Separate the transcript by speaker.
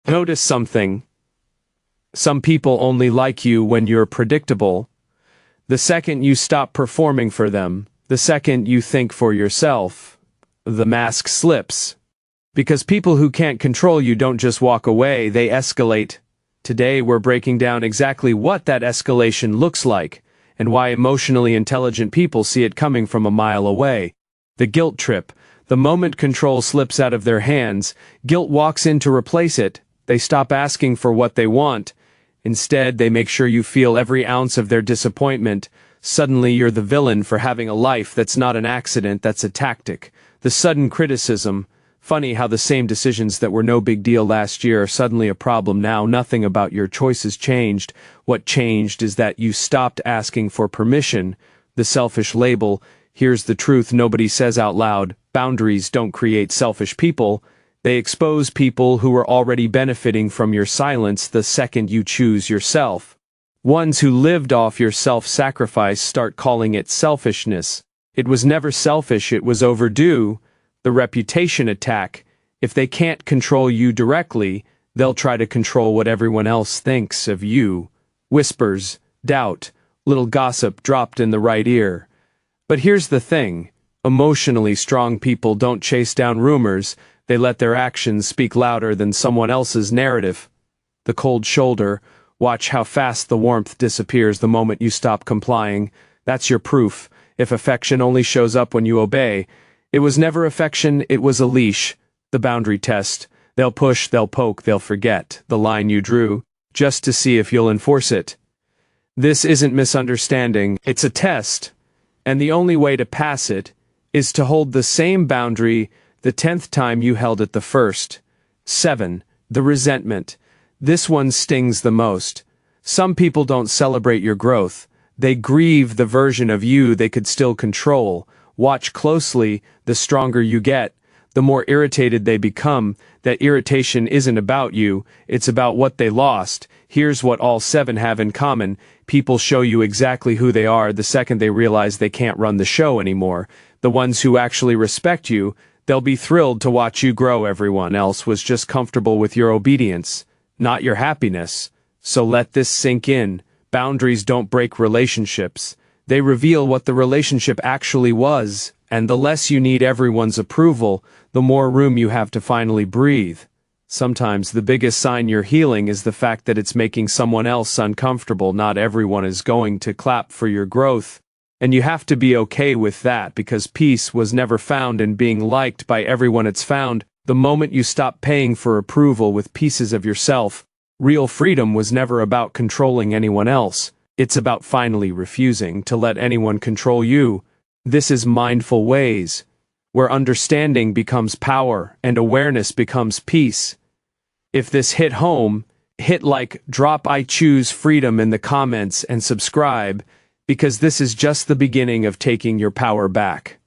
Speaker 1: Notice something. Some people only like you when you're predictable. The second you stop performing for them, the second you think for yourself, the mask slips. Because people who can't control you don't just walk away, they escalate. Today we're breaking down exactly what that escalation looks like, and why emotionally intelligent people see it coming from a mile away. The guilt trip. The moment control slips out of their hands, guilt walks in to replace it. They stop asking for what they want. Instead, they make sure you feel every ounce of their disappointment. Suddenly you're the villain for having a life that's not an accident, that's a tactic. The sudden criticism. Funny how the same decisions that were no big deal last year are suddenly a problem now. Nothing about your choices changed. What changed is that you stopped asking for permission. The selfish label. Here's the truth nobody says out loud. Boundaries don't create selfish people. They expose people who are already benefiting from your silence the second you choose yourself. Ones who lived off your self-sacrifice start calling it selfishness. It was never selfish, it was overdue. The reputation attack. If they can't control you directly, they'll try to control what everyone else thinks of you. Whispers, doubt, little gossip dropped in the right ear. But here's the thing. Emotionally strong people don't chase down rumors. They let their actions speak louder than someone else's narrative. The cold shoulder. Watch how fast the warmth disappears the moment you stop complying. That's your proof. If affection only shows up when you obey, it was never affection, it was a leash. The boundary test. They'll push, they'll poke, they'll forget the line you drew, just to see if you'll enforce it. This isn't misunderstanding, it's a test. And the only way to pass it is to hold the same boundary the 10th time you held it the first. 7. The resentment. This one stings the most. Some people don't celebrate your growth. They grieve the version of you they could still control. Watch closely. The stronger you get, the more irritated they become. That irritation isn't about you, it's about what they lost. Here's what all 7 have in common. People show you exactly who they are the second they realize they can't run the show anymore. The ones who actually respect you, they'll be thrilled to watch you grow. Everyone else was just comfortable with your obedience, not your happiness. So let this sink in. Boundaries don't break relationships. They reveal what the relationship actually was, and the less you need everyone's approval, the more room you have to finally breathe. Sometimes the biggest sign you're healing is the fact that it's making someone else uncomfortable. Not everyone is going to clap for your growth. And you have to be okay with that, because peace was never found in being liked by everyone. It's found the moment you stop paying for approval with pieces of yourself. Real freedom was never about controlling anyone else. It's about finally refusing to let anyone control you. This is mindful ways, where understanding becomes power and awareness becomes peace. If this hit home, hit like, drop I choose freedom in the comments and subscribe, because this is just the beginning of taking your power back.